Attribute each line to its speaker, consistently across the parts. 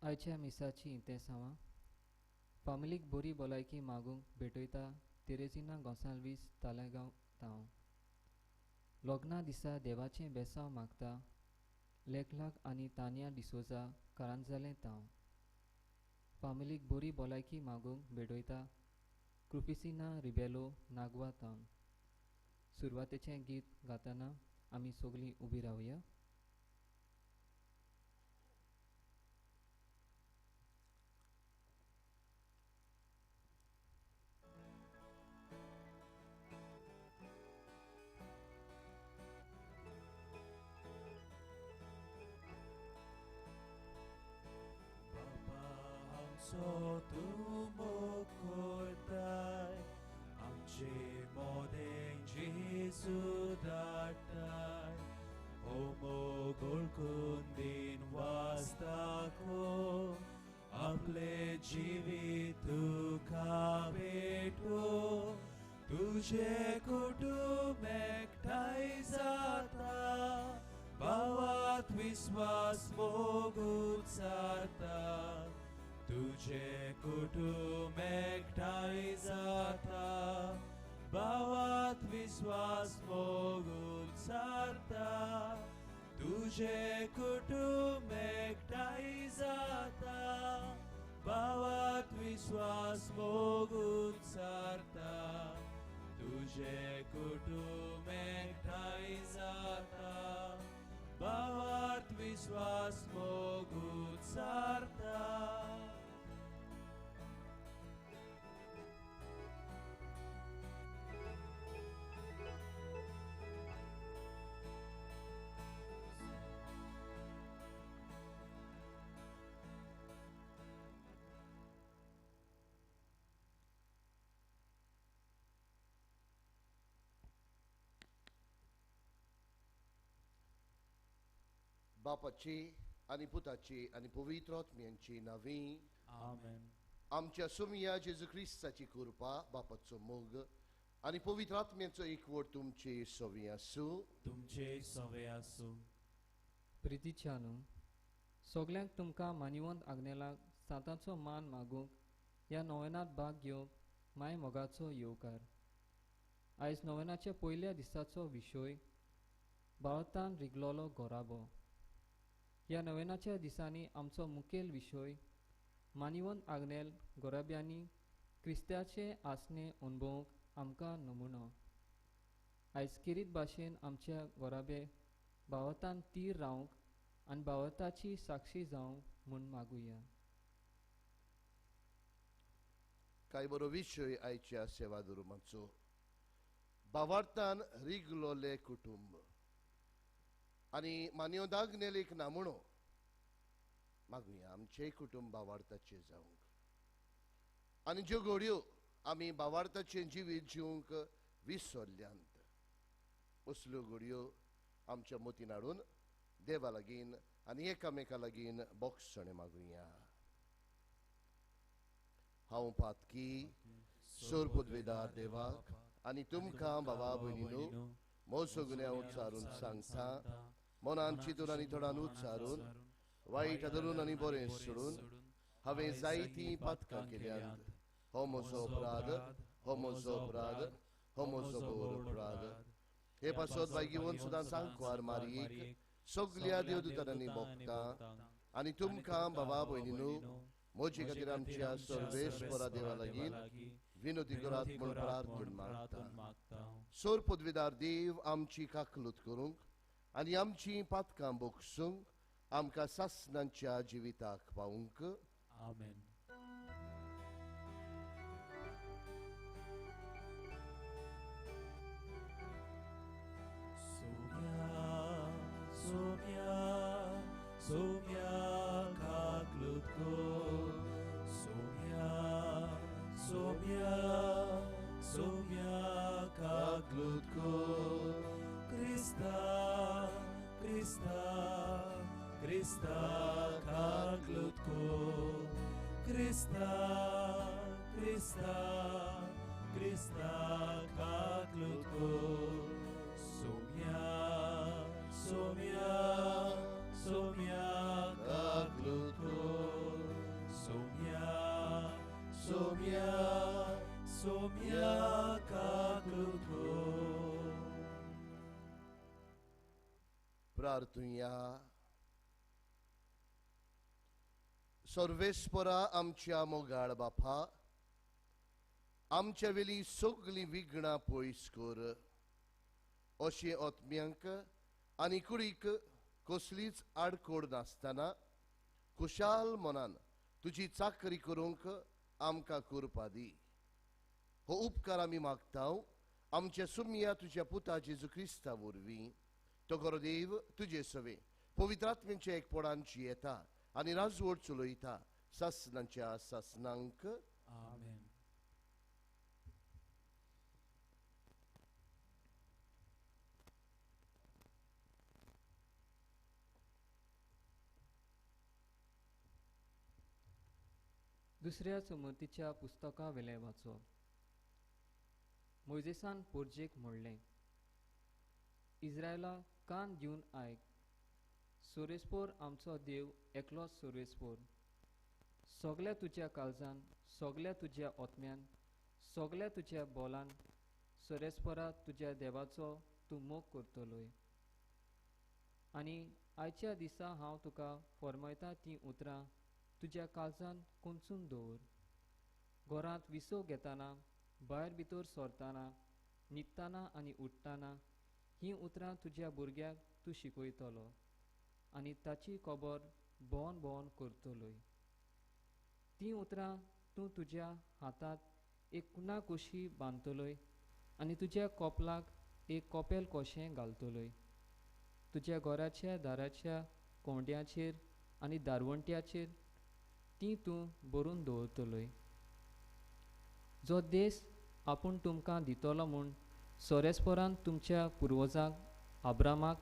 Speaker 1: आयच्या मिसाची इंतेसांवां फामिलीक बरी भलायकी मागूंक भेटयता तेरेजिना गोंसाल्वीस तालेगांव तांव लग्ना दिसा देवाचें बेसांव मागता लेखलाक आनी तानिया डिसोजा काळांजालें तांव फामिलीक बरी भलायकी मागूंक भेटयता क्रुफिसिना रिबेलो नागवा तांव सुरवातेचें गीत गातना आमी सगळीं उबी रावया.
Speaker 2: So tumokotay amche modeng Jesu dartay omogol kundin wastako आपले जीवित कावेटो तुझे कुटुंब एकठाई जाता भावात विश्वास मोगून सारता तुझे कुटुंब एकठाई जाता भावात विश्वास मोगून सारता तुझे कुटुंब एकठाई जाता भावात विश्वास मोगून सारता तुझे कुटुंब एकठाई जाता भावात विश्वास मोगून सारता.
Speaker 3: बापाची आनी पुताची आनी पवित्र आत्म्यांची नांवीं
Speaker 2: आमेन.
Speaker 3: आमच्या सुमिया जेजू क्रिस्ताची कृपा बापाचो मोग आनी पवित्र आत्म्याचो एकवट तुमचे सवी आसूं.
Speaker 2: तुमचे सवे आसूं.
Speaker 1: प्रितीच्यानू सगल्यांक तुमकां मानिवंत आग्नेलाक सातांचो मान मागूंक ह्या नोवेनांत भाग घेवंक माय मोगाचो येवकार. आयज नोवेनाच्या पयल्या दिसाचो विशय भारतान रिगलोलो गोराबो. ह्या नोवेनाच्या दिसांनी आमचो मुखेल विशय मानिवंत आग्नेल गोराब्यांनी क्रिस्ताचे आसने अणभवूंक आमकां नमुनो. आयज किरीत भाशेन आमच्या गोराबे भावतान तीर रावंक आनी भावताची साक्षी जावंक म्हूण मागुया.
Speaker 3: कांय बरो विशय आयच्या सेवाधर्माचो भावार्थान रिगलोले कुटुंब आनी मानिवंताग्नेल एक नामणो मागुया आमचे कुटुंब भावार्थाचे जावंक आनी ज्यो घडयो आमी भावार्थाचें जिवीत जिवंक विसरल्यांत असल्यो घडयो आमच्या मतीन हाडून देवा लागीं आनी एकामेका लागीं बोगसणे मागुया. हांव पातकी सोर पदवेदार देवाक आनी तुमकां भावा भयणीनो म्हजो गुन्यांव उच्चारून सांगता. मनान चिंतून आनी तोंडान उच्चारून वायट धरून आनी बरें सोडून हांवें जायतीं पातकां केल्यांत. हो म्हजो अपराध, हो म्हजो अपराध, हो म्हजो घोर अपराध. हे पासत भाग्यवंत सुद्दां सांकवार मारयेक सगल्या देवदूतांनी भोगता आनी तुमकां भावा भयणीनो म्हजे खातीर आमच्या सर्वेश्वरा देवा लागीं विनोदी करात म्हूण प्रार्थना मागता. सोर पदवेदार देव आमची काकलूत करूंक आनी आमची पातकां बोगसूंक आमकां सासणांच्या जिविताक पावूंक.
Speaker 2: आमेन. Somia, somia, kaklut ko. Somia, somia, somia, kaklut ko. Krista, Krista, Krista, kaklut ko. Krista, Krista, Krista, kaklut ko. Somia, somia, somia, kaklut ko.
Speaker 3: प्रार्थुया. सर्वेस्परा आमच्या मोगाळ बापा, आमच्या वेली सगळी विघ्नां पयस कर. अशें आत्म्यांक आनी कुडीक कसलीच आडखोड नासतना खुशाल मनान तुजी चाकरी करूंक आमकां करपा दी. हो उपकार आमी मागतांव आमच्या सुम्या तुज्या पुता जेजू क्रिस्ता वरवीं. तो गरो देव तुजे सवे पवित्रात्म्याच्या एकपणांची येता आनी राजवट चलयता सासनांच्या सासनांक.
Speaker 2: आमेन.
Speaker 1: दुसऱ्या समृद्धीच्या पुस्तका वेले वाचो. मोइजेसान पोरजेक म्हणलें, इस्रायला कान दिवन आयक. सोरेस्पोर आमचो देव एकलोच सोरेस्पोर. सगल्या तुज्या काळजान, सगल्या तुज्या ओतम्यान, सगल्या तुज्या बोलान सोरेस्पोरा तुज्या देवाचो तूं मोग करतलोय. आनी आयच्या दिसा हांव तुका फरमयता तीं उतरां तुज्या काळजान कोंचून दवर. घरांत विसो घेतना, भायर भितर सरतना, न्हिदतना आनी उठतना हीं उतरां तुज्या भुरग्याक तूं शिकयतलो आनी ताची खबर भोवन भोवन करतलोय. तीं उतरां तूं तुज्या हातांत एक कुणा कुशी बांदतलोय आनी तुज्या कोपलाक एक कोपेल कोशें घालतलोय. तुज्या घराच्या दाराच्या कोंड्याचेर आनी दारवंट्याचेर ती तूं बरोवन दवरतलोय. जो देश आपूण तुमकां दितलो म्हूण सोरेस्पोरान तुमच्या पुर्वजांक अब्रामाक,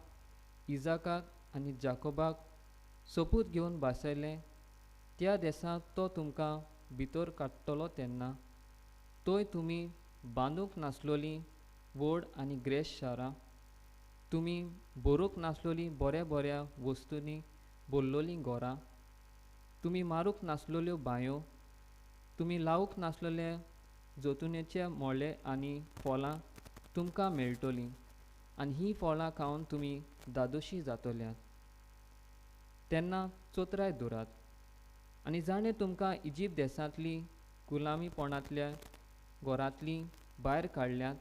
Speaker 1: इजाकाक आनी जाकोबाक सोपूत घेवन बासयलें, त्या देशांत तो तुमकां भितर काडटलो तेन्ना थंय तुमी बांदूंक नासलोलीं व्हड आनी ग्रेस शारां, तुमी भरूंक नासलोलीं बऱ्या बऱ्या वस्तूंनी भरलोलीं घरां, तुमी मारूंक नासलोल्यो बांयो, तुमी लावूंक नासलेले जोतुनेचे मोळे आनी फळां तुमकां मेळटलीं आनी हीं फळां खावन तुमी दादोशी जातल्यात. तेन्ना चोत्राय दुरात. आनी जाणें तुमकां इजिप्त देशांतली गुलामीपणांतल्या घरांतलीं भायर काडल्यात,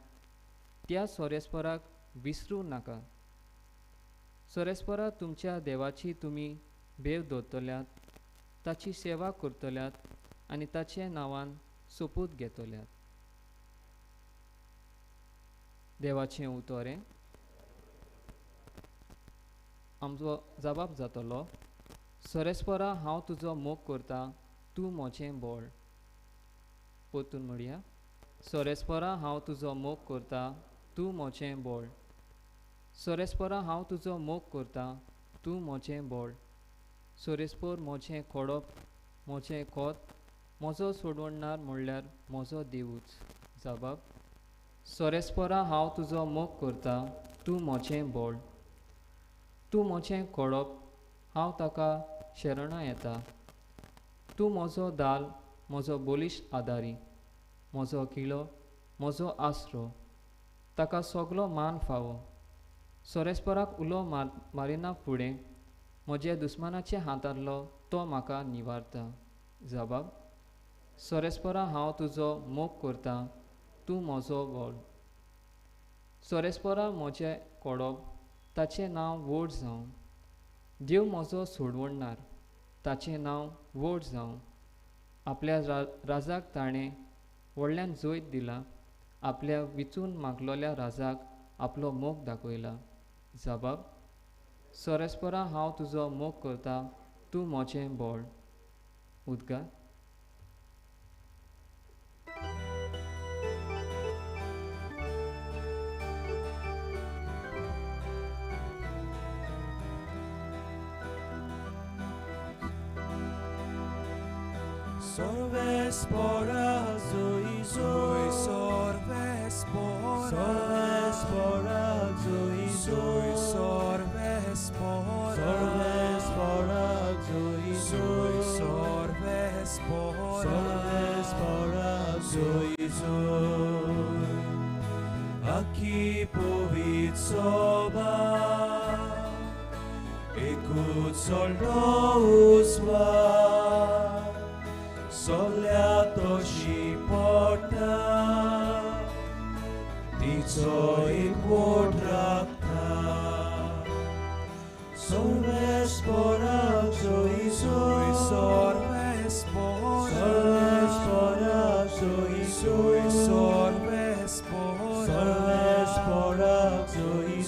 Speaker 1: त्या सोरेस्पराक विसरूं नाका. सोरेस्परा तुमच्या देवाची तुमी भेव दवरतल्यात, ताची सेवा करतल्यात आनी ताचे नांवान सोपूत घेतल्यात. देवाचें उतोरें. आमचो जबाब जातलो, सोरेस्परा हांव तुजो मोग करता, तूं म्हजें बोळ. परतून म्हणया, सोरेस्परा हांव तुजो मोग करता, तूं म्हजें बोळ. सोरेस्परा हांव तुजो मोग करता, तूं म्हजें बोळ. सोरेस्पोर म्हजें खोडप, म्हजें खोत, म्हजो सोडवणणार म्हणल्यार म्हजो देवूच. जबाब, सोरेस्परा हांव तुजो मोग करता, तूं म्हजें बोळ. तूं म्हजें खोडप, हांव ताका शरणा येता. तूं म्हजो दाल, म्हजो बोलिश्ट आदारी, म्हजो किलो, म्हजो आसरो, ताका सगलो मान फावो. सोरेस्पराक उलो मारिना फुडें म्हज्या दुस्मानाच्या हातांतलो तो म्हाका निवारता. जबाब, सोरेस्परा हांव तुजो मोग करता, तूं म्हजो बोळ. सोरेस्परा म्हजें खोडप, ताचें नांव व्हड जावं. देव म्हजो सोडवणणार, ताचें नांव व्हड जावं. आपल्या राजाक ताणें व्हडल्यान जैत दिला, आपल्या विचून मागलोल्या राजाक आपलो मोग दाखयला. जबाब, सोरेस्परा हांव तुजो मोग करता, तूं म्हजें बोळ. उद्गार.
Speaker 2: Sorvespora, zoi zoi, sorvespora, sorvespora, zoi zoi, sorvespora, sorvespora, zoi zoi, sorvespora, sorvespora, zoi zoi. Aki powiedz soba, Soldo usła, soleato si porta, di co i quadrata, sorbe sporazzo i sorbe sporazzo i sorbe sporazzo i sorbe sporazzo i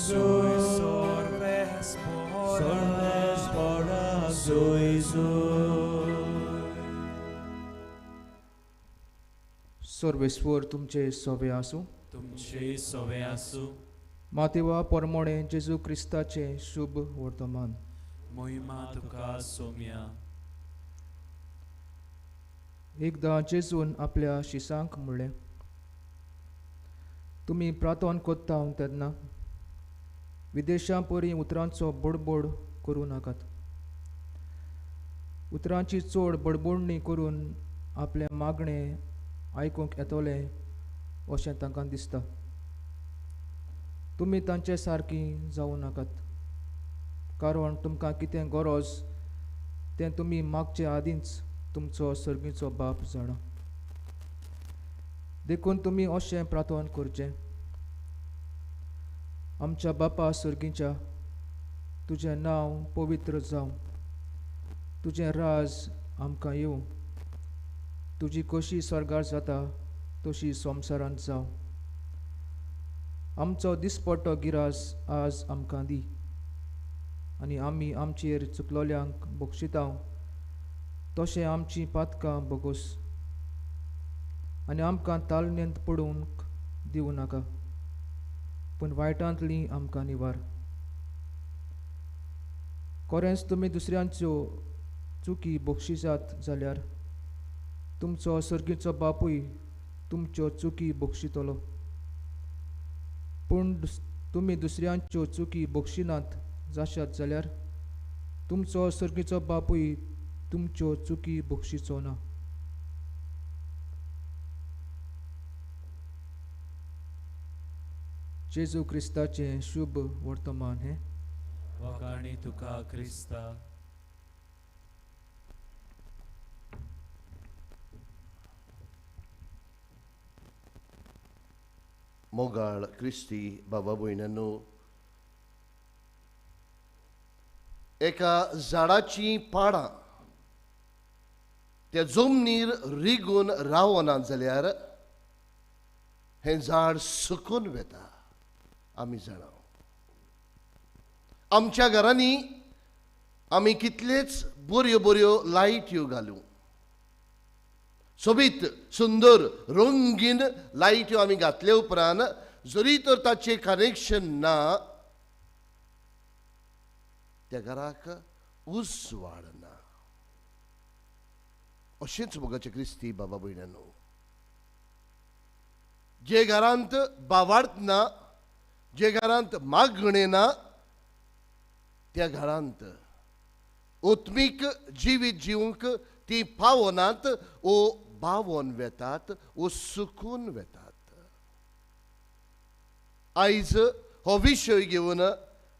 Speaker 4: Sarveshwar तुमचे सोबे आसूं.
Speaker 2: तुमचे सोबे आसूं.
Speaker 4: मातेवा परमोणे जेजू क्रिस्ताचे शुभ वर्तमान.
Speaker 2: मोहिमा तुका सोम्या.
Speaker 4: एकदां जेजून आपल्या शिसांक म्हणलें, तुमी प्रार्थना कोत्ता तेन्ना विदेशां परी उतरांचो बडबड करूं नाकात. उतरांची चड बडबडणी करून आपले मागणें आयकूंक येतले अशें तांकां दिसता. तुमी तांचे सारकीं जावं नाकात, कारण तुमकां कितें गरज तें तुमी मागचे आदींच तुमचो सर्गीचो बाप जाणा. देखून तुमी अशें प्रार्थना करचें, आमच्या बापा सर्गीच्या, तुजें नांव पवित्र जावं, तुजें राज आमकां येवं, तुजी कशी स्वर्गार जाता तशी संवसारांत जावं. आमचो दिसपट्टो गिरास आज आमकां दी, आनी आमी आमचेर चुकलोल्यांक बक्षिता तशें आमचीं पातकां बोगोस, आनी आमकां तालनेंत पडूंक दिवं नाका, पूण वायटांतलीं आमकां निवार. खरेंच तुमी दुसऱ्यांच्यो चुकी बक्षिसात जाल्यार तुमचो सर्गीचो बापूय तुमच्यो चुकी बक्षितलो. पूण तुमी दुसऱ्यांच्यो चुकी बक्षिनात जाशात जाल्यार तुमचो सर्गीचो बापूय तुमच्यो चुकी बक्षिचो ना. जेजू क्रिस्ताचें शुभ वर्तमान हें.
Speaker 2: वखाणी तुका क्रिस्ता.
Speaker 3: मोगाळ क्रिस्ती बाबा भयणांनो, एका झाडाची पाडां त्या जमनीर रिगून रावना जाल्यार हें झाड सुकून वेता. आमी जाणा आमच्या घरांनी आमी कितलेच बऱ्यो बऱ्यो लायट्यो घालूं, सोबीत सुंदर रंगीन लायट्यो आमी घातले उपरांत जरी तर ताचें कनेक्शन ना, त्या घराक उजवाड ना. अशेंच मोगाचे क्रिस्ती बाबा भयणांनो, जे घरांत बावार्थ ना, जे घरांत मागणें ना, त्या घरांत आत्मीक जिवीत जिवंक ती पावनात ओ बावोन वेतात ओ सुकून वेतात. आयज हो विशय घेवन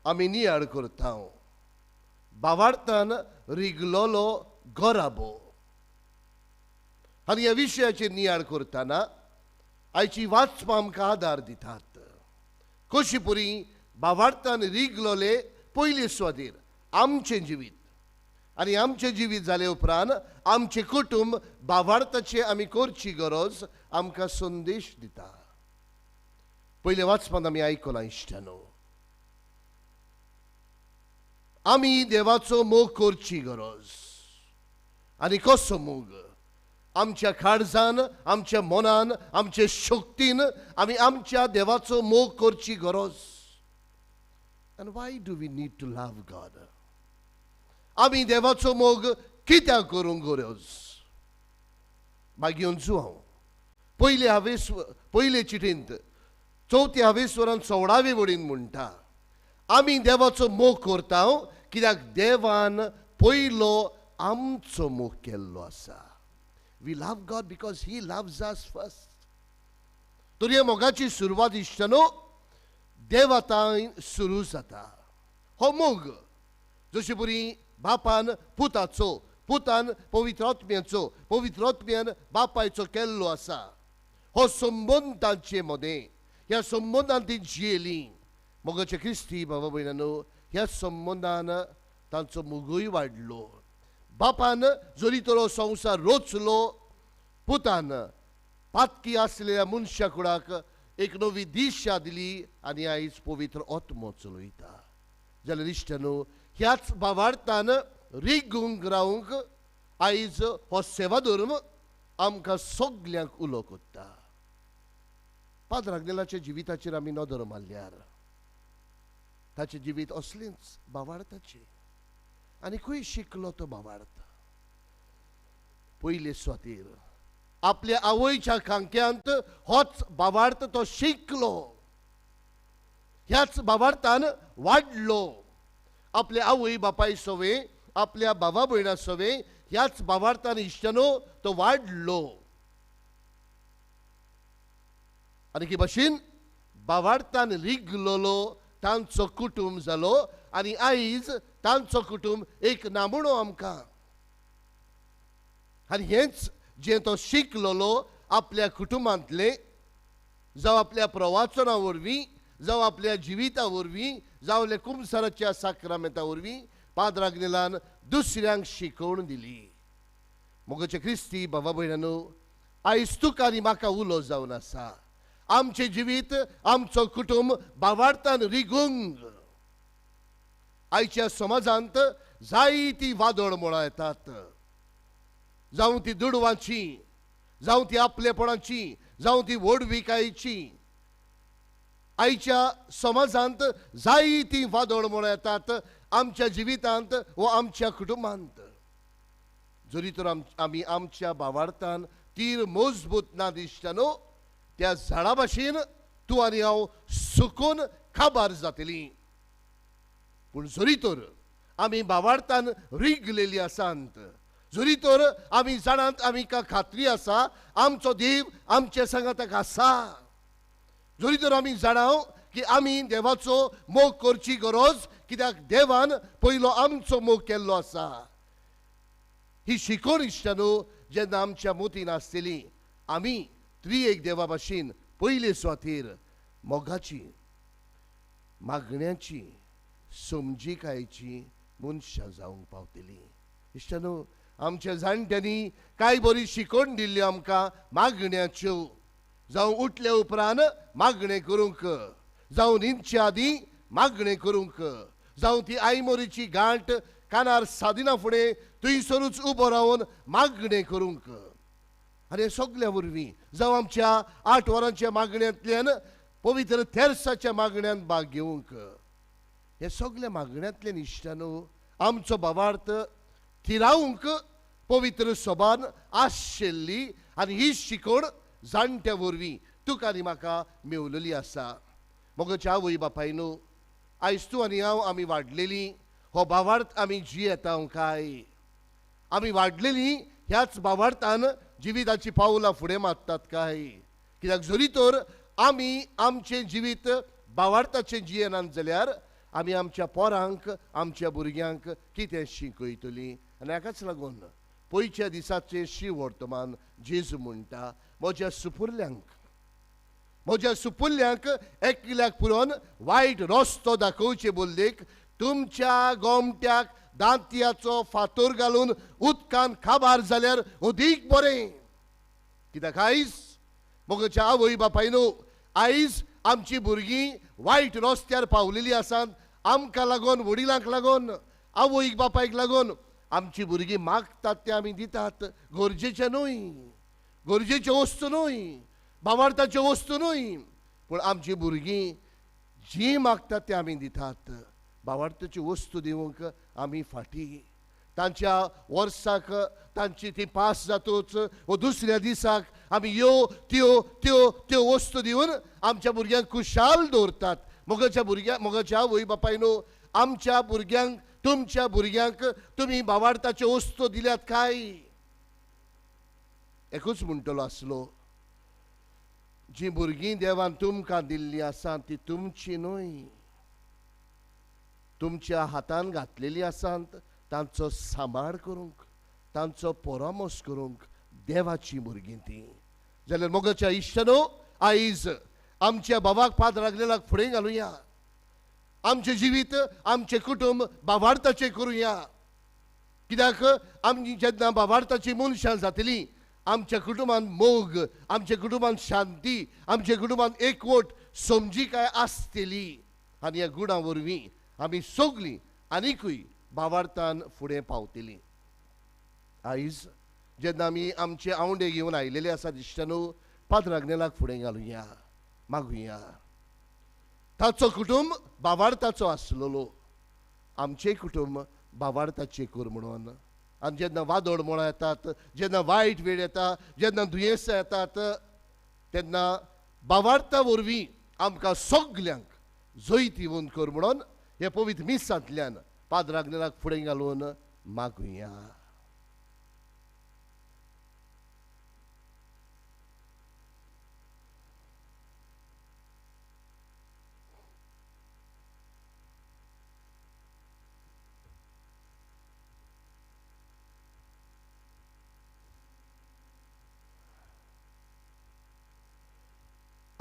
Speaker 3: आमी नियाळ करता. बावार्थान रिगलोलो गोराबो. आनी ह्या विशयाचेर नियाळ करतना आयची वाचपां आमकां आदार दितात. कशी पुरी बावार्थान रिगलोले पयले स्वादीर आमचें जिवीत, आनी आमचें जिवीत जाले उपरांत आमचें कुटुंब बावार्थाचें आमी करची गरज आमकां संदेश दिता. पयले वाचपांत आमी आयकलां इश्टानो, आमी देवाचो मोग करची गरज. आनी कसो मोग? आमच्या काळजान, आमच्या मनान, आमच्या शक्तीन आमी आमच्या देवाचो मोग करची गरज. And why do we need to love God? आमी देवाचो मोग कित्याक करूंक गरज? मागीर हांव पयले चिठींत 4व्या हावेसवरांत 16वे वडीन म्हणटा, आमी देवाचो मोग करता कित्याक देवान पयलो आमचो मोग केल्लो आसा. We love God because He loves us first. तर ह्या मोगाची सुरवात इश्टानो देवातान सुरू जाता. हो मोग जशी बरी बापान पुताचो, पुतान पवित्र आत्म्याचो, पवित्र आत्म्यान बापायचो केल्लो आसा. हो संबंद तांचे मदें, ह्या संबंदान ती जियेली. मोगाचे क्रिस्ती बाबा भयणानो, ह्या संबंदान तांचो मोगूय वाडलो. बापान जरी तो संवसार रोचलो, पुतान पातकी आसलेल्या मनशा कुडाक एक नवी दिशा दिली आनी आयज पवित्र आत्मो चलयता. जाल्यार इश्टानो, ह्याच भावार्थान रिगूंक रावंक आयज हो सेवा धर्म आमकां सगल्यांक उलो कोत्ता. पाद्र आग्नेलाच्या जिविताचेर आमी नदर मारल्यार ताचें जिवीत असलेंच भावार्थाचें आनी खंय शिकलो तो भावार्थ. पयले सुवातेर आपल्या आवयच्या खांक्यांत होच भावार्थ तो शिकलो, ह्याच भावार्थान वाडलो. आपल्या आवय बापाय सवे, आपल्या भावा भयणा सवे ह्याच भावार्थान इश्टानो तो वाडलो. आनी की भाशेन भावार्थान रिगलोलो तांचो कुटुंब जालो आनी आयज तांचो कुटुंब एक नामणो आमकां. आनी हेंच जें तो शिकलोलो आपल्या कुटुंबांतले, जावं आपल्या प्रवाचना वरवीं, जावं आपल्या जिविता वरवीं, जावं कुमसाराच्या साक्रामेंता वरवीं पाद्र आग्नेलान दुसऱ्यांक शिकोवन दिली. मोगाचे क्रिस्ती बाबा भयणानो, आयज तुका आनी म्हाका उलो जावन आसा. आमचें जिवीत, आमचो कुटुंब भावार्थान रिगूंक. आयच्या समाजांत जायतीं वादळ मळां येतात, जावं ती दुडवांची, जावं ती आपलेपणाची, जावं ती व्हडविकायेची. आयच्या समाजांत जायतीं वादळ मळां येतात आमच्या जिवितांत व आमच्या कुटुंबांत. जरी तर आमी आमच्या भावार्थान तीर मजबूत ना दिसतानो, त्या झाडा भाशेन तूं आनी हांव सुकून काबार जातलीं. पूण जरी तर आमी भावार्थान रिगलेलीं आसात, जरी तर आमी जाणात आमकां खात्री आसा आमचो देव आमचे सांगाताक आसा, जरी तर आमी जाणाव की आमी देवाचो मोग करची गरज, कित्याक देवान पयलो आमचो मोग केल्लो आसा. ही शिकोण इश्टानो जेन्ना आमच्या मोतीन आसतली, आमी त्रिएक देवा भाशेन पयले सुवातेर मोगाची, मागण्याची, समजिकायेची मनशां जावंक पावतलीं. इश्टानो, आमच्या जाणट्यांनी कांय बरी शिकोण दिल्ली आमकां मागण्याच्यो. जावं उठल्या उपरांत मागणें करूंक, जावं न्हिदच्या आदीं मागणें करूंक, जावं ती आयमोरीची गांठ कानार सादिना फुडें थंयसरूच उबो रावन मागणें करूंक. आनी सगल्या वरवीं जावं आमच्या 8 वरांच्या मागण्यांतल्यान पवित्र तेर्साच्या मागण्यांत भाग घेवंक. हे सगल्या मागण्यांतल्यान इश्टानो आमचो भावार्थ थिरावंक पवित्र सभान आशिल्ली आनी ही शिकोण जाणट्या वरवीं तुका आनी म्हाका मेवलेली आसा. मोगाच्या आवय बापायनो, आयज तूं आनी हांव आमी वाडलेलीं हो भावार्थ आमी जियेता काय? आमी वाडलेलीं ह्याच भावार्थान जिविताची पावलां फुडें मारतात काय? कित्याक जरी तर आमी आमचें जिवीत भावार्थाचें जियेनात जाल्यार आमी आमच्या पोरांक, आमच्या भुरग्यांक कितें शिकयतलीं? आनी हाकाच लागून पयच्या दिसाचें शिव वर्तमान जेजू म्हणटा, म्हज्या सुपुल्यांक एकल्याक पुरोन वायट रस्तो दाखोवचे बोल्देक तुमच्या गोमट्याक दांतयाचो फातर घालून उदकान काबार जाल्यार अदीक बरें. कित्याक आयज मोगाच्या आवय बापायनो, आयज आमची भुरगीं वायट रस्त्यार पावलेलीं आसात. आमकां लागून, वडिलांक लागून, आवयक बापायक लागून आमची भुरगीं मागतात तें आमी दितात. गरजेचें न्हय, गरजेच्यो वस्तू न्हय, भावार्थाच्यो वस्तू न्हय, पूण आमची भुरगीं जी मागतात तें आमी दितात. भावार्थाच्यो वस्तू दिवंक आमी फाटीं. तांच्या वर्साक तांची ती पास जातूच व दुसऱ्या दिसाक आमी ह्यो त्यो वस्तू दिवन आमच्या भुरग्यांक खुशाल दवरतात. मोगाच्या आवय बापायनो, आमच्या भुरग्यांक, तुमच्या भुरग्यांक तुमी भावार्थाच्यो वस्तू दिल्यात काय? एकूच म्हणटलो आसलो, जी भुरगीं देवान तुमकां दिल्लीं आसा ती तुमची न्हय, तुमच्या हातान घातलेली आसात तांचो सांबाळ करूंक, तांचो परामोस करूंक देवाची भुरगीं ती. जाल्यार मोगाच्या इश्टानो, आयज आमच्या बाबाक पाद लागलेलाक फुडें घालुया. आमचें जिवीत, आमचें कुटुंब बाबार्थाचें करुया. कित्याक आमी जेन्ना बाबार्थाची मनशां जातलीं, आमच्या कुटुंबान मोग, आमच्या कुटुंबान शांती, आमच्या कुटुंबान एकवट समजिकाय आसतली. आनी ह्या गुणां वरवीं आमी सगळीं आनिकूय बाबार्थान फुडें पावतलीं. आयज जेन्ना आमी आमचे आवंडे घेवन आयिल्ले आसात इश्टानो, पाद्राग्नेलाक फुडें घालुया, मागुया. ताचो कुटुंब बाबार्थाचो आसलेलो, आमचें कुटुंब बाबार्थाचें कर म्हणून. आनी जेन्ना वादळ मोळां येतात, जेन्ना वायट वेळ येता, जेन्ना दुयेंसां येतात, तेन्ना बाबार्था वरवीं आमकां सगल्यांक जैत येवन कर म्हणून हे पवित्र मिसांतल्यान पाद्राग्नेलाक फुडें घालून मागुया.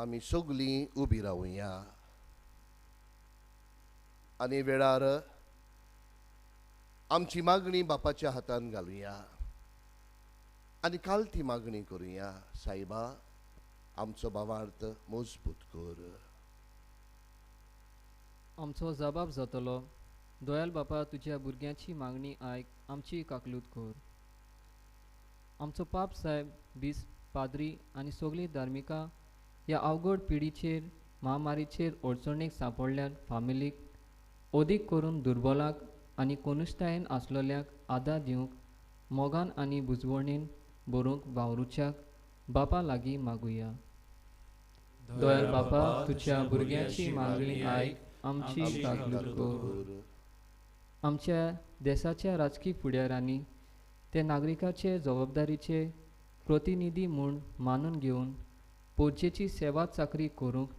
Speaker 3: आमी सगळीं उबी रावुया आनी वेळार आमची मागणी बापाच्या हातान घालुया आनी काल ती मागणी करुया. सायबा, आमचो बाबार्थ मजबूत कर.
Speaker 1: आमचो जबाब जातलो, दयाल बापा, तुज्या भुरग्यांची मागणी आयक, आमची काकलूत कर. आमचो पाप साहेब, बीस, पाद्री आनी सगळीं धार्मिकां ह्या अवघड पिढीचेर, महामारीचेर अडचणीक सांपडल्यात फामिलीक, ओदीक करून दुर्बलाक आनी कोनुश्टायेन आसलेल्यांक आदार दिवंक, मोगान आनी बुजवणीन बरोवंक वावरुच्याक बापा लागीं मागुया. दयाल बापा, तुज्या भुरग्यांची मागणी आयक, आमची काकलूत कर. आमच्या देशाच्या राजकीय फुडाऱ्यांनी ते नागरिकाचे जबाबदारीचे प्रतिनिधी म्हूण मानून घेवन पोरचेची सेवा चाकरी करूंक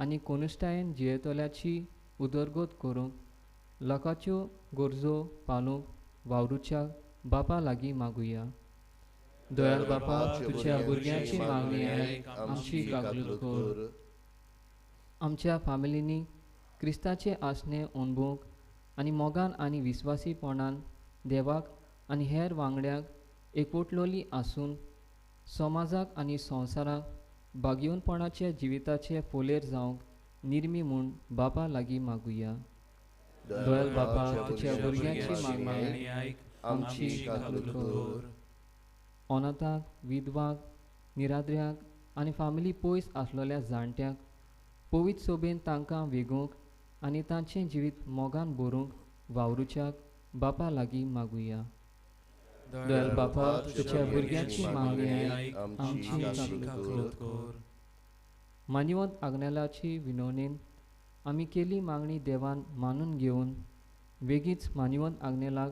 Speaker 1: आनी कोनुश्टायेन जियेतल्याची उदरगत करूंक, लोकांच्यो गरजो पालूंक वावरुच्या बापा लागीं मागुया. दयाल बापा, तुज्या भुरग्यांची मागणी आयक, आमची काकलूत कर. आमच्या फामिलींनी क्रिस्ताचे आसणे अणभवूंक आनी मोगान आनी विस्वासीपणान देवाक आनी हेर वांगड्यांक एकवटलोली आसून समाजाक आनी संवसाराक बागेवनपणाच्या जिविताचे फोलेर जावंक निर्मी म्हूण बापा लागीं मागुया. दयाल बापा, तुज्या भुरग्यांची मागणी आयक, आमची काकलूत कर. अनाथांक, विधवांक, निराद्र्यांक आनी फामिली पयस आसलेल्या जाणट्यांक पवित्र सोबेन तांकां वेगोवंक आनी तांचें जिवीत मोगान भरूंक वावरुच्याक बापा लागीं मागुया. दयाल बापा, तुज्या भुरग्यांची मागणी आयक, आमची काकलूत कर. मानिवंत आग्नेलाची विनवणेन आमी केली मागणी देवान मानून घेवन बेगीच मानिवंत आग्नेलाक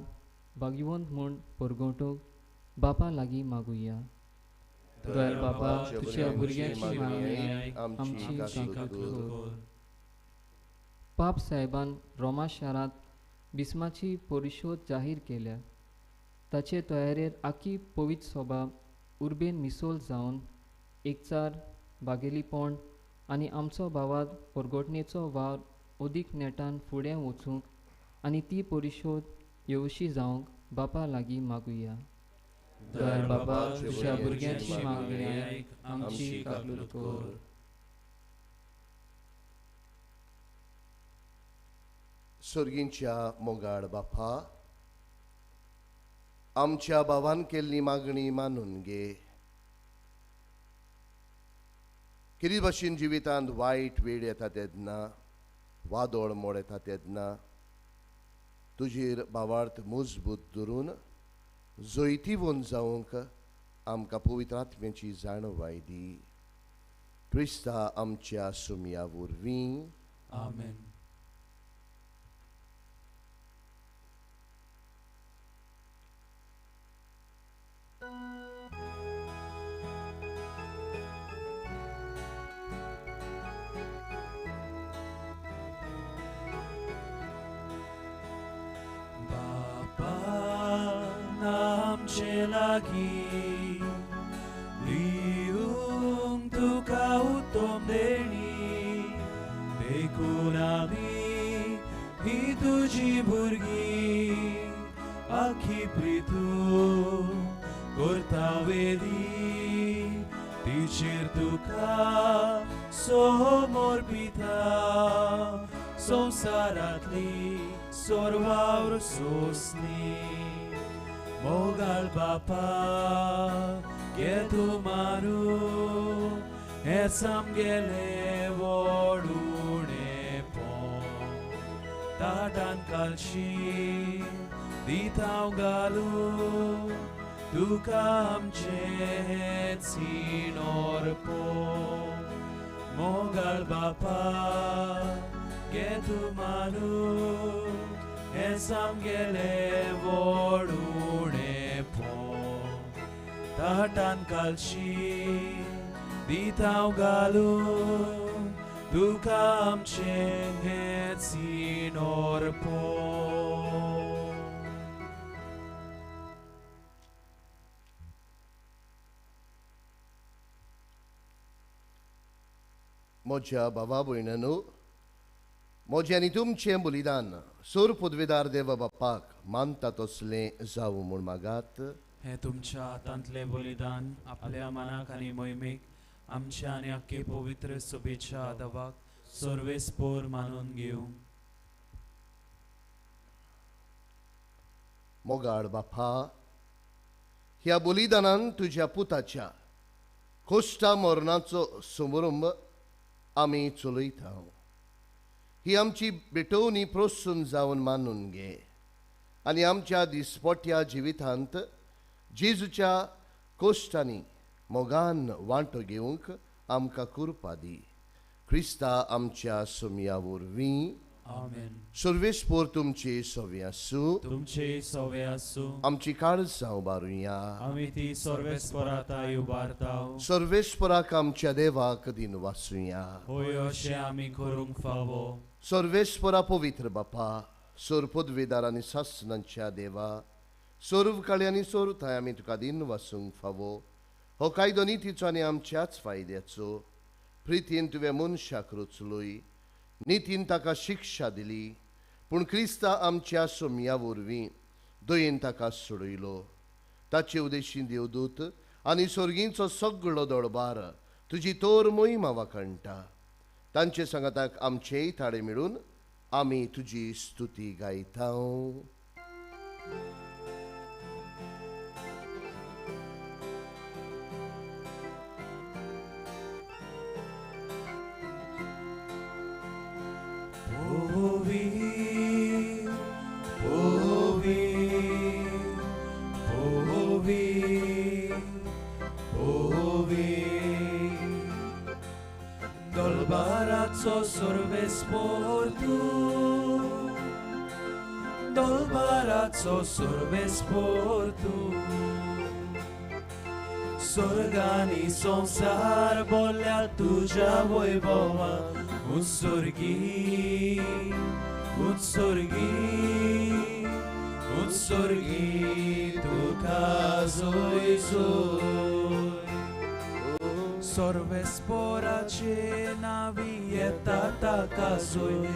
Speaker 1: भाग्यवंत म्हूण परगवटूंक बापा लागीं मागुया. दयाल बापा, तुज्या भुरग्यांची मागणी आयक, आमची काकलूत कर. पाप साहेबान रोमा शारांत बिस्माची परिशोध जाहीर केल्या. ताचे तयारेर आखी पवित्र सभा उर्बेन मिसोल जावन एकचार, बागेलीपण आनी आमचो भावात परगोटणेचो वावर ओदीक नेटान फुडें वचूंक आनी ती परिशोध येवशी जावंक बापा लागीं मागुया. दयाल बापा, तुज्या भुरग्यांची मागणी आयक, आमची काकलूत कर.
Speaker 3: सर्गींच्या मोगाळ बापा, आमच्या भावान केल्ली मागणी मानून घे. कितें भाशेन जिवितांत वायट वेळ येता तेन्ना, वादळ मोड येता तेन्ना तुजेर भावार्थ मजबूत धरून जैतीवन जावंक आमकां पवित्र आत्म्याची जाणवाय दी. क्रिस्ता आमच्या सुमया वरवीं.
Speaker 2: आमेन. आमचे लागीं लिहूंक तुका उत्तम देणी देखून आमी ही तुजी भुरगीं आखी प्रितू करता वेदी तिचेर तुका समोर पिता संवसारांतली सोरवावर सोंसली मोगाळ बापा घे तूं मारून हें आमगेलें व्हड उणेंपण ताटान कालशी दिता हांव घालून तुका आमचें सिनोरपण मोगाळ बापा घे तूं मारून हें आमगेलें व्हड उणेंपण ताटान कालशी दिता हांव घालून तुका आमचें हें सिनोरपण
Speaker 3: मोज्या भावा भयणांनो, मोजें आनी तुमचें बलिदान सूर पदवेदार देव बापाक मानता तसलें जावं म्हूण मागात.
Speaker 2: हे तुमच्या हातांतलें बलिदान आपल्या मनाक आनी मोहिमेक आमच्या आनी आख्खे पवित्र सभेच्या आदावाक सर्वेस्पोर मानून घेवंक.
Speaker 3: मोगाळ बापा, ह्या बलिदानान तुज्या पुताच्या कोश्टा मरणाचो समारंभ आमी चलयता. ही आमची बेटोवणी प्रोत्सून जावन मानून घे आनी आमच्या दिसपट्या जिवितांत जेजूच्या कोश्टांनी मोगान वांटो घेवंक आमकां कृपा दी. क्रिस्ता आमच्या सोमया वरवीं.
Speaker 2: आमेन.
Speaker 3: सर्वेस्पोर तुमचे सोवे आसूं.
Speaker 2: तुमचे सोवे आसूं.
Speaker 3: आमची काळजां उबारुया.
Speaker 2: आमी ती सर्वेस्पराताय उबारताव.
Speaker 3: सर्वेस्पराक आमच्या देवाक दिन वासुया.
Speaker 2: होय अशें आमी करूंक फावो.
Speaker 3: सर्वेस्परा पवित्र बापा, सोर पदवेदार आनी सासणांच्या देवा, सोर्व काळी आनी सोरताय आमी तुका दिन वासूंक फावो. हो कायदो नितीचो आनी आमच्याच फायद्याचो. प्रितीन तुवें मनशाक रचलोय, नितीन ताका शिक्षा दिली, पूण क्रिस्ता आमच्या सोमया वरवीं दयेन ताका सोडयलो. ताचे उदेशीं देवदूत आनी सर्गींचो सगळो दळबार तुजी तोर मोहिमा वाखणटा. तांचे सांगाताक आमचेय थाळे मेळून आमी तुजी स्तुती गायता.
Speaker 2: Dolbarazo sorvespor tu, dolbarazo sorvespor tu. Sorgani संसार बोल्या तुझ्या वैभवान उत्सर्गी तुका जोय जोय. सर्वेस्पोराचे नावी येता ताका जोय.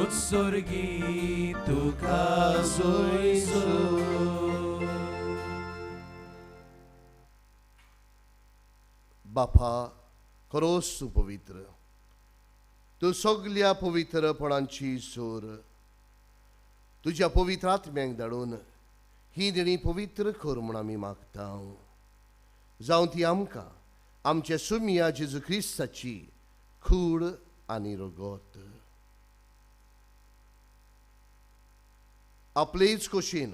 Speaker 2: उत्सर्गी तुका जोय जोय.
Speaker 3: बापा, खरोच तूं पवित्र. तूं सगल्या पवित्रपणांची सोर. तुज्या पवित्र आत्म्याक धाडून ही देणी पवित्र कर म्हूण आमी मागता. जावं ती आमकां आमच्या सुमिया जेजू क्रिस्ताची खूड आनी रगत. आपलेच खोशेन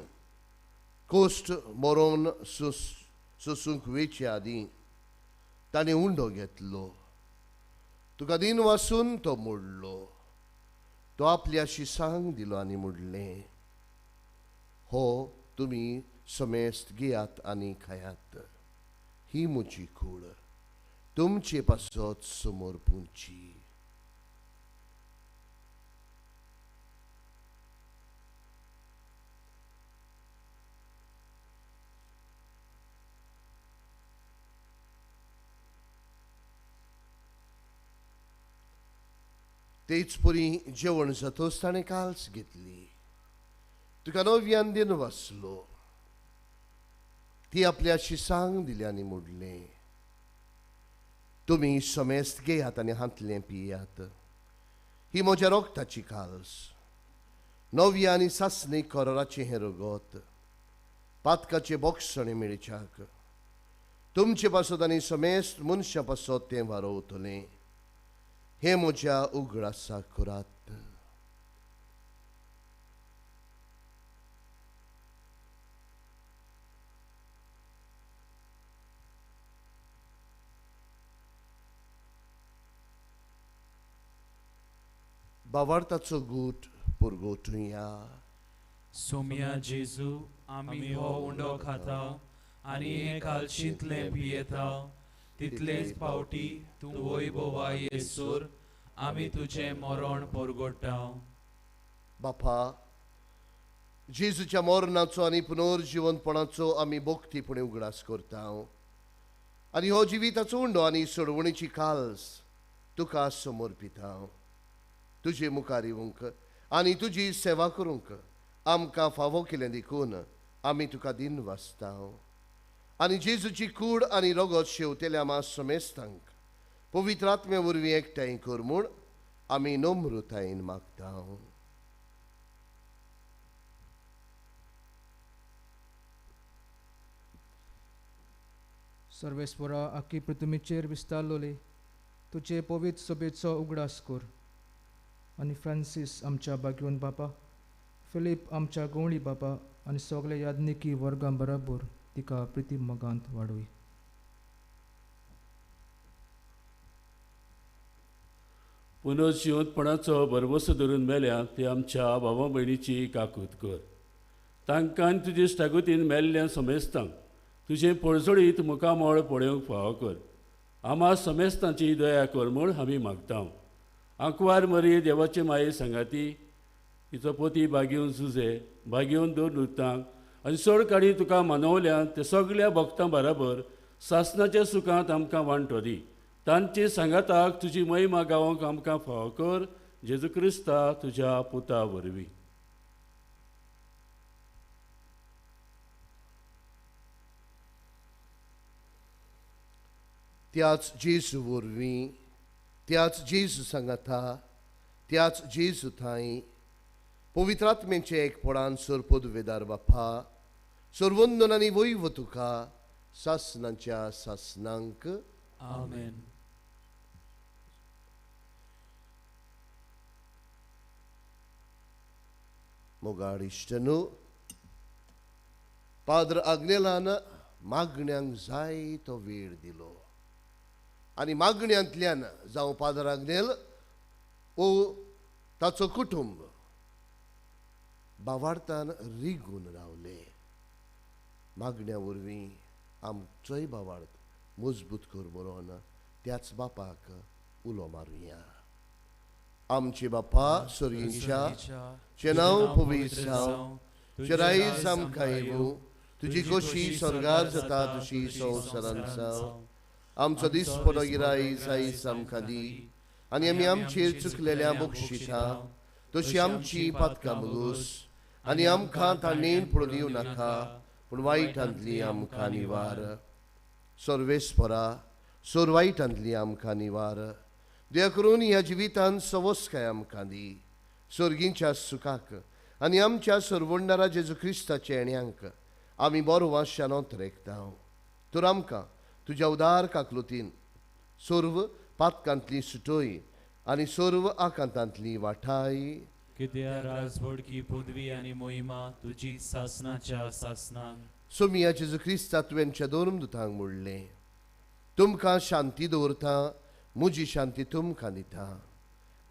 Speaker 3: कोश्ट मरोवन सोसूंक वेचे आदीं ताणें उंडो घेतलो. तुका दिन वासून तो मोडलो. तो आपल्या शिसांक दिलो आनी मोडलें. हो तुमी समेस्त घेयात आनी खायात. ही म्हजी कूड तुमचे पासत समोर पुंची. तेच पुरी जेवण जातोच ताणें काल्स घेतली. तुका नव्यान दिन वाचलो. ती आपल्या शिसांक दिली आनी मोडलें. तुमी समेस्त घेयात आनी हातलें पियात. ही म्हज्या रोगताची काल्स. नव्या आनी सासणीक कोराचें हें रगत. पातकाचे बोक्षणे मेळच्याक. तुमचे पासत आनी समेस्त मनशा पासत तें वारोवतलें. हें म्हज्या उगडासाक करात. भावार्थाचो गूट पुरगोटुया.
Speaker 2: सोम्या जेजू आमी हो उंडो खाता आनी हे कालशींतलें पियेता तितलेच फावटी तूं वैभवा येसूर आमी तुजें मरण परगोडटा.
Speaker 3: बापा, जेजूच्या मरणाचो आनी पुनर्जिवनपणाचो आमी भोगतीपणे उगडास करता. आनी हो जिविताचो उंडो आनी सोडवणेची काल्स तुका समर्पिता. तुजे मुखार येवंक आनी तुजी सेवा करूंक आमकां फावो केलें देखून आमी तुका दिन वाचता. आनी जेजूची कूड आनी रगत शेवतेल्या आमा समेस्तांक पवित्र आत्म्या वरवीं एकठांय कर म्हूण आमी नम्रतायेन मागता.
Speaker 4: सर्वेस्वरा आख्खी पृथ्वीचेर विस्तारलोले तुजे पवित्र सभेचो उगडास कर. आनी फ्रांसीस आमच्या बागयोन बापा, फिलीप आमच्या गवळी बापा आनी सगळे यादनिकी वर्गां बराबर तिका प्रिती मोगांत वाडोय.
Speaker 5: पुनर्जिवंतपणाचो भरवसो धरून मेल्या ते आमच्या भावा भयणीची काकूत कर. तांकां आनी तुजे इश्टागतीन मेल्ल्या समेस्तांक तुजें पळसोडीत मुखामोळ पळोवंक फावो कर. आमा समेस्तांची दया कर म्हूण आमी मागता. आंकवार मरी देवाचे माये सांगाती तिचो पोती बागेवन झुजे बागेवन दोन लुतांक आनी चड काडी तुका मानवल्या ते सगळ्या भक्तां बराबर सासणाच्या सुखांत आमकां वांटो दी. तांचे सांगाताक तुजी महिमा गावोंक आमकां फावो कर. जेजू क्रिस्ता तुज्या पुता वरवीं.
Speaker 3: त्याच जेजू वरवीं, त्याच जेजू सांगाता, त्याच जेजू थंय पवित्र आत्म्याचे एकपणान सरपद वेदार बापा, सर्वंदन आनी वैव तुका सासणाच्या सासणांक.
Speaker 2: आमेन.
Speaker 3: मोगाड इश्टनू, पाद्र आग्नेलान मागण्यांक जाय तो वेळ दिलो. आनी मागण्यांतल्यान जावं पाद्र आग्नेल ओ ताचो कुटुंब भावार्थान रिगून रावले. मागण्या वरवीं आमचोय भावार्थ मजबूत कर म्हणून त्याच बापाक उलो मारुया. आमचे बापा स्वर्गीच्या चे नांव पवित्र जावं, तुजें रायज आमकां येवूं, तुजी खोशी स्वर्गार जाता तशी संवसारांत जावं. आमचो दिसपरो गिरायज आयज आमकां दी आनी आमी आमचेर चुकलेल्या बक्षिता तशी आमची पातकां मुगूस. आनी आमकां ताणेन पडूं दिवं नाका पूण वायटांतली आमकां निवार. सर्वेस्परा सोर वायटांतली आमकां निवार. दया करून ह्या जिवितांत सवस्काय आमकां दी. सर्गींच्या सुखाक आनी आमच्या सर्वंडारा जेजू क्रिस्ताच्या येण्याक आमी बरो वाशानोत रेखता. तर आमकां तुज्या उदार काकलुतीन सर्व पातकांतली सुटोय आनी सर्व आकांतांतली वाठाय.
Speaker 2: कित्या राजवडकी पदवी आनी मोहिमा तुजी सासणाच्या सासणांक.
Speaker 3: सोमिया जेजू क्रिस्ता तुवेंच्या दोन दुतांक म्हणलें, तुमकां शांती दवरता, म्हजी शांती तुमकां दिता.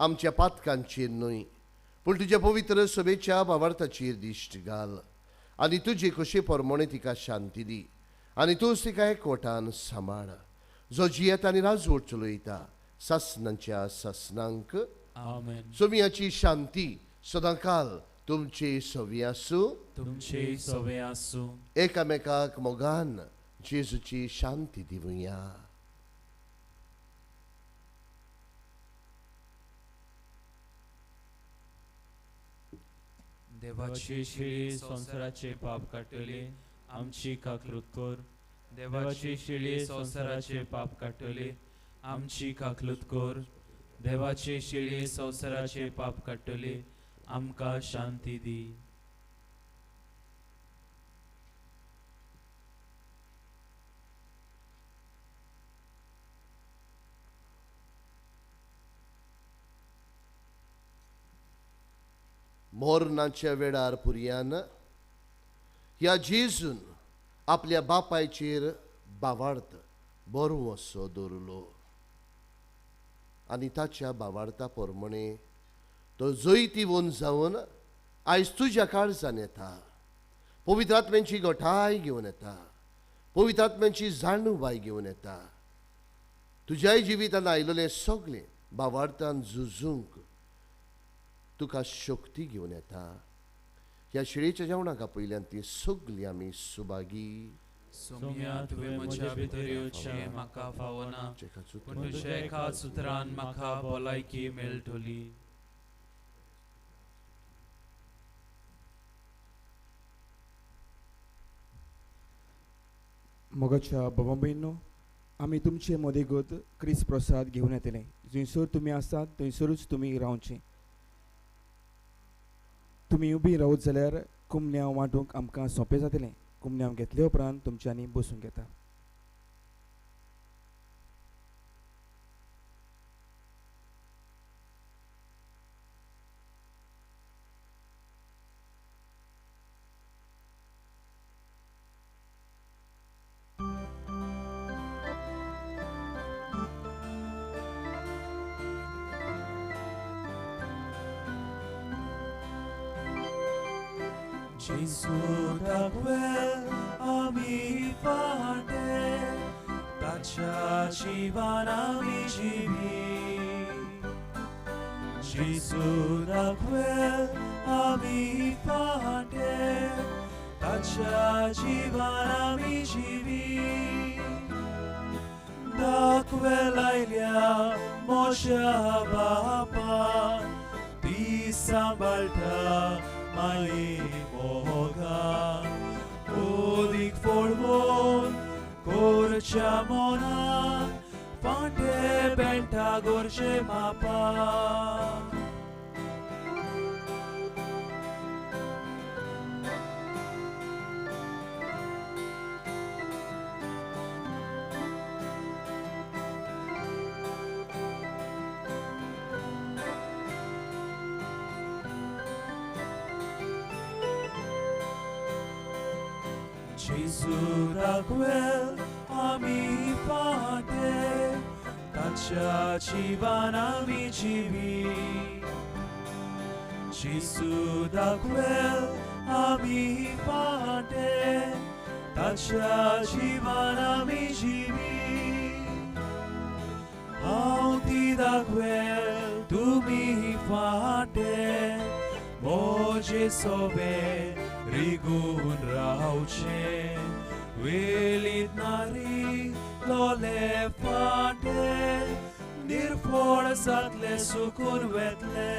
Speaker 3: आमच्या पातकांचेर न्हय पूण तुज्या पवित्र सभेच्या भावार्थाचेर दिश्ट घाल. आनी तुजे कशे परमणे तिका शांती दी आनी तूंच तिका एकवटान सांबाळ. जो जियेत आनी राजवट चलयता सासणांच्या सासणांक.
Speaker 2: आमेन.
Speaker 3: सोमियाची शांती सदांकाल तुमचे सवी आसूं.
Speaker 2: तुमचे सवे आसूं.
Speaker 3: एकामेकाक मोगान जेजूची शांती दिवया.
Speaker 2: देवाची शिळी संसाराचे पाप काडटली आमची काकूत कर. देवाची शिळी संसाराचे पाप काडटली आमची काकूत कर. देवाची शिळी संसाराचे पाप काडटली आमकां शांती दी.
Speaker 3: मोरनाच्या वेळार पुर्यान ह्या जेजून आपल्या बापायचेर बावार्थ बरो असो दवरलो आनी ताच्या बावार्था प्रमाणे तो जैती वन जावन आयज तुज्या काळजान येता. पवित्र आत्म्याची गोठाय घेवन येता. पवित्र आत्म्याची जाणवाय घेवन येता. तुज्याय जिवितान आयिल्लें सगळें बावार्थान झुजूंक तुका शक्ती घेवन येता. ह्या शिळेच्या जेवणाका पयल्यान ती सगळीं आमी सुभागी.
Speaker 2: सोम्या तुवें म्हज्या भितर येवचें म्हाका फावना, पूण तुज्या एका सुत्रान म्हाका भलायकी मेळटली.
Speaker 6: मोगाच्या भावा भयणो, आमी तुमचे मदेगत क्रिस्त प्रसाद घेवन येतले. जंयसर तुमी आसात थंयसरूच तुमी रावचें. तुमी उबी रावत जाल्यार कुमन्यां वांटूंक आमकां सोंपें जातलें. कुमन्यां घेतले उपरांत तुमच्यांनी बसूंक येता.
Speaker 2: Gesù da quel ami fate, taciaci vanami cibi. Gesù da quel ami fate, taciaci vanami cibi. Da quella ilia mosha bapa, ti sambalta mai moga. Odik formon corcia mona, fante benta gorce mapa. Gesù da quel ami fate, taciaci vanami cibi. Gesù da quel ami fate, taciaci vanami cibi. Auti da quel tu mi fate, moje sobe rigun rauce, velit nari lole fate, nirforțat le sucun vetle.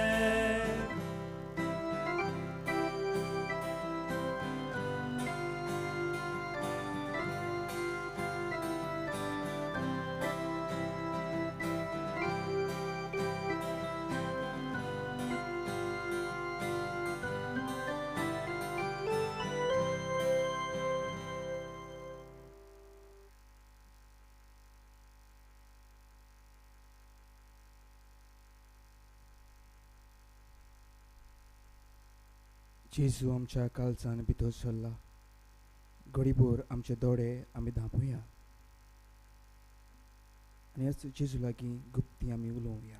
Speaker 6: जेजू आमच्या काळजान भितर सरला. घडीभर आमचे दोळे आमी धांपूया आनी ह्याच जेजू लागीं गुप्ती आमी उलोवया.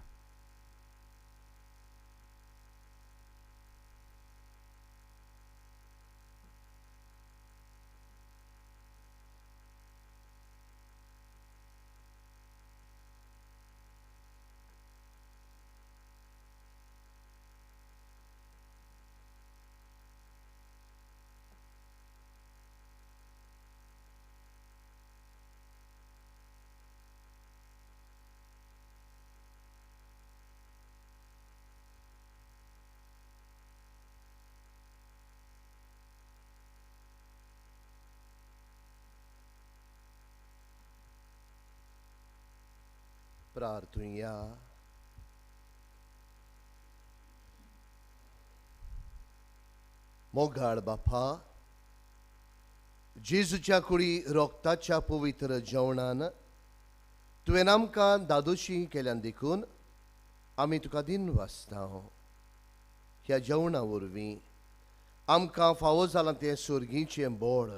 Speaker 3: प्रार्थुया. मोगाळ बापा, जेजूच्या कुडी रोगताच्या पवित्र जेवणान तुवें आमकां दादोशी केल्यान देखून आमी तुका दिन वाचता. ह्या जेवणा वरवीं आमकां फावो जालां तें सुर्गीचें बोड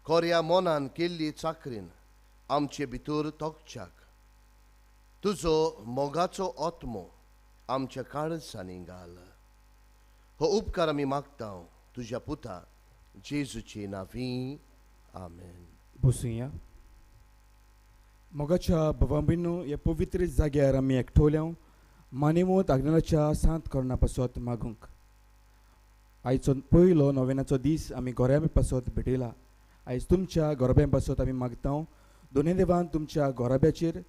Speaker 3: कोऱ्या मोनान केल्ली चाकरीन आमचे भितर तोगच्याक तुजो मोगाचो आत्मो आमच्या काळजांनी घाल. हो उपकार आमी मागता तुज्या पुता जेजूचे नांवी. आमेन.
Speaker 6: बसूया. मोगाच्या भावां भयणो, ह्या पवित्र जाग्यार आमी एकठवल्या मानेवंत आग्नेलाच्या सांत करणा पासत मागूंक. आयचो पयलो नोवेनाचो दीस आमी गोऱ्यां पासत भेटयला. आयज तुमच्या गोरब्यां पासत आमी मागता दोनूय देवान तुमच्या गोराब्याचेर,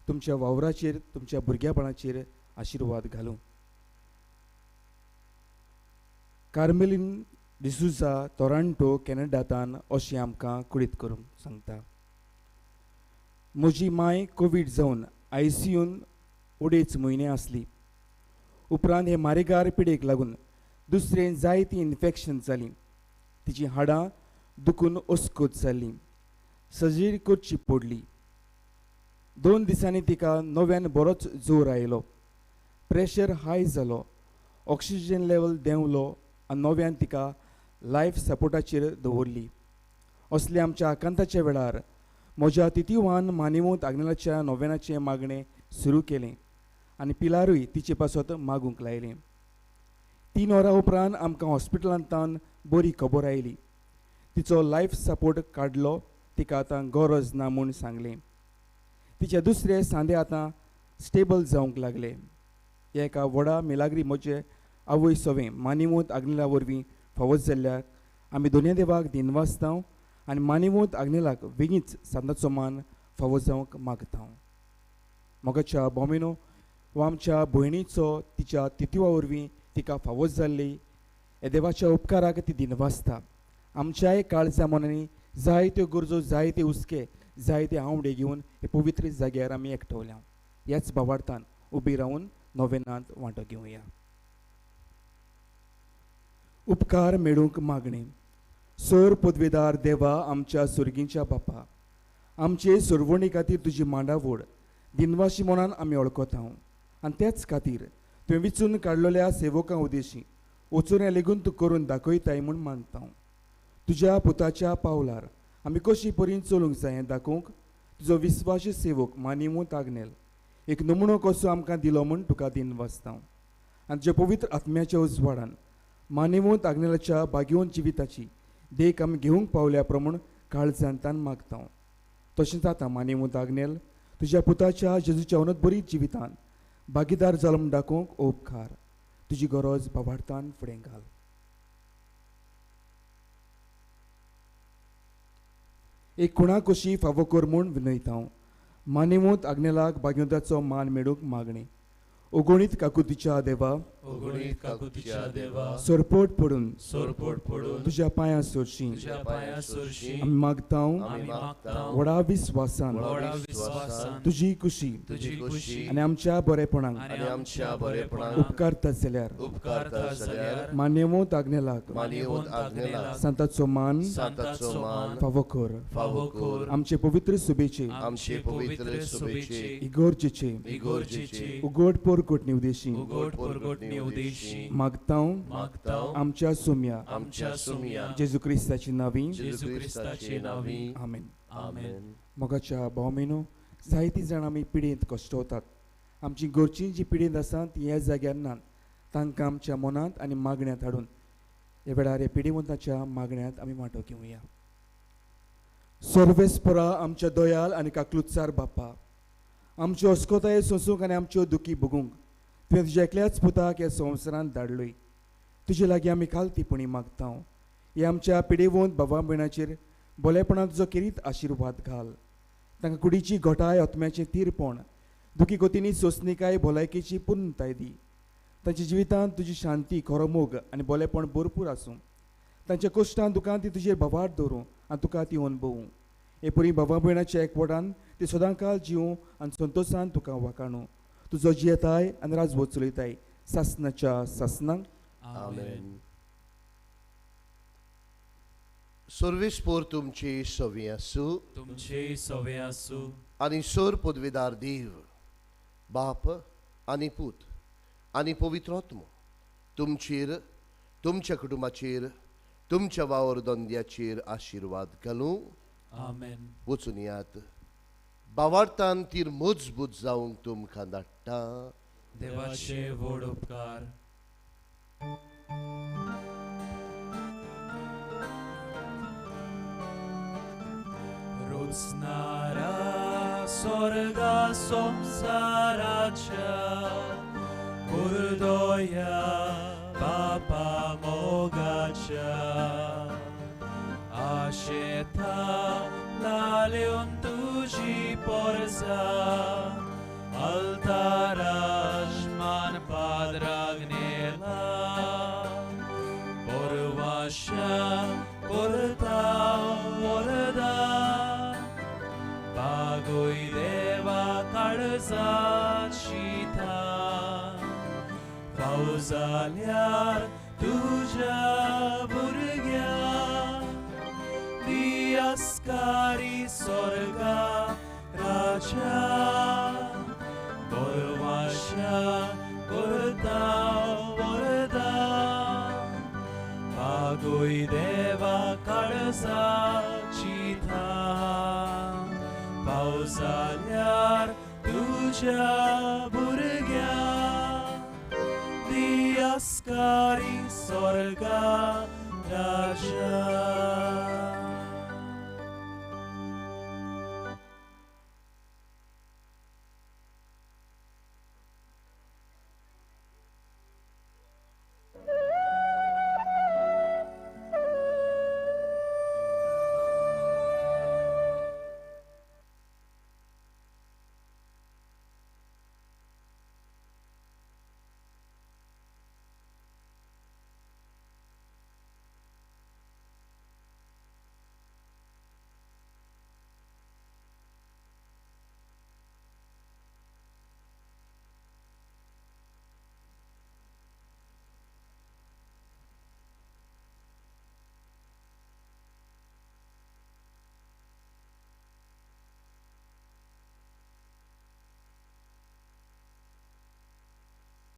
Speaker 6: तुमच्या वावराचेर, तुमच्या भुरग्यापणाचेर आशिर्वाद घालूं. कार्मेलीन डिसुजा टोरांटो कॅनडांतान अशें आमकां कुडीत करूंक सांगता. म्हजी माय कोवीड जावन ICUन उडेच म्हयने आसली. उपरांत हे मारेगार पिडेक लागून दुसरें जायती इन्फेक्शन जालीं. तिची हाडां दुखून अस्कोत जाल्ली. सर्जरी करची पडली. 2 दिसांनी तिका नव्यान बरोच जोर आयलो. प्रेशर हाय जालो. ऑक्सिजन लेवल देंवलो आनी नव्यान तिका लायफ सपोर्टाचेर दवरली. असले आमच्या आकांताच्या वेळार म्हज्या तितीवान मानेवंत आग्नेलाच्या नोवेनाचें मागणें सुरू केलें आनी पिलारूय तिचे पासत मागूंक लायलें. 3 वरां उपरांत आमकां हॉस्पिटलांतान बरी खबर आयली. तिचो लायफ सपोर्ट काडलो. तिका आतां गरज ना म्हूण सांगलें. तिचे दुसरे सांदे आतां स्टेबल जावंक लागले. एका व्हडा मिलाग्री म्हजे आवय सवें मानेवंत आग्नेला वरवीं फावो जाल्ल्याक आमी दोनूय देवाक दिनवासता आनी मानेवंत आग्नेलाक बेगीच सांताचो मान फावो जावंक मागता. मोगाच्या भोमिनो, वा आमच्या भयणीचो तिच्या तितीवा वरवीं तिका फावो जाल्ली हे देवाच्या उपकाराक ती दिनवासता. आमच्याय काळजा मनांनी जायत्यो गरजो, जायते हुस्के, जायते आवडे घेवन हे पवित्र जाग्यार आमी एकठवल्या. ह्याच भावार्थान उबी रावन नोवेनांत वांटो घेवया. उपकार मेळूंक मागणें. सर पदवेदार देवा, आमच्या सुर्गीच्या बापा, आमचे सुरवणी खातीर तुजी मांडावळ दिनवाशी मनान आमी वळखता. आनी तेच खातीर तुवें विचून काडलेल्या सेवकां उदेशी वचून लेगून तूं करून दाखयताय म्हूण मानता. तुज्या पुताच्या पावलार आमी कशी परीन चलूंक जाय हें दाखोवंक तुजो विस्वासी सेवक मानेवंत आग्नेल एक नमुनो कसो आमकां दिलो म्हूण तुका दिनवासता. आनी तुज्या पवित्र आत्म्याच्या उजवाडान मानेवंत आग्नेलाच्या भाग्यवंत जिविताची देख आमी घेवंक पावल्या प्रमाण काळजांतान मागता. तशेंच आतां मानेवंत आग्नेल तुज्या पुताच्या जेजूच्या उन्नत जिवितान भागीदार जालो म्हूण दाखोवंक उपकार. तुजी गरज भावार्थान फुडें घाल. एक कुणा कशी फावो कर म्हूण विनयता. मानेवंत आग्नेलाक भाग्यवंताचो मान मेळूंक मागणें. ओगोणीत काकुतीच्या देवा,
Speaker 2: ओगोणीत काकुतीच्या देवा,
Speaker 6: सोरपोट पडून
Speaker 2: तुज्या
Speaker 6: पांयां सोरशी आमी मागता. व्हडा विस्वासान तुजी खुशी आनी आमच्या बरेपणाक उपकारता जाल्यार मानेवंत आग्नेलाक सांताचो मान फावो कर. आमचे पवित्र सुबेचे इगोर्जेचे उगड पोरकोटणी उदेशी मागता. आमच्या सुम्या जेजू क्रिस्ताची नावी. आमेन. मोगाच्या भोवमेनो, जायतीं जाणां आमी पिडेंत कश्टवतात. आमची घरचीं जी पिडेंत आसात ती ह्या जाग्यार नात. तांकां आमच्या मनांत आनी मागण्यांत हाडून हे वेळार हे पिडेवंताच्या मागण्यांत आमी वांटो घेवया. सर्वेस्परा आमच्या दयाल आनी काकलुतसार बापा, आमच्यो अस्कोताय सोंसूंक आनी आमच्यो दुखी भोगूंक तुवें तुज्या एकल्याच पुताक ह्या संवसारांत धाडलोय. तुजे लागीं आमी खालतीपणी मागता. हे आमच्या पिडेवंत भावा भयणाचेर भलेपणान तुजो किरीत आशिर्वाद घाल. तांकां कुडीची घोटाय आत्म्याचें तीरपण, दुखी गतींनी सोंसणीकाय भलायकेची पूर्णताय दी. तांच्या जिवितांत तुजी शांती, खरो मोग आनी भलेपण भरपूर आसूं. तांच्या कश्टांत दुखांत ती तुजेर भवाट दवरूं आनी तुका ती अनुभवूं. हे पुरी भावा भयणाच्या एकवटान ते सदां काळ जिवू आनी संतोशान तुका वाकाणू. तुजो जियेताय आनी राजवो चलयताय सासनाच्या सासनांक.
Speaker 3: आमेन. सर्वेस्पोर तुमची सवी आसूं
Speaker 2: तुमचे सवे आसूं
Speaker 3: आनी सोर पदवीदार देव बाप आनी पूत आनी पवित्रात्मो तुमचेर, तुमच्या कुटुंबाचेर, तुमच्या वावर दोंद्याचेर आशिर्वाद घालूं.
Speaker 2: आमेन.
Speaker 3: वचून यात. भावार्थान तीर मजबूत जावंक तुमकां धाडटा.
Speaker 2: देवाचे व्हड उपकार. रुचणारा स्वर्गा संसाराच्या कुर्दोया बापा मोगाच्या आशेता लालेवन तुझी पोरसा अल्ताराशमान पाद्राग नेला पोरवाशा कोरता वरदा बागोय देवा काळजात शिता पावस जाल्यार तुझ्या भुरग्या दियास्कारी स्वर्गा राजा बोरवाशा कोरता वरदा बागोय देवा काळजात शिता पावस जाल्यार तुझ्या भुरग्या दियास्कारी स्वर्गा राजा.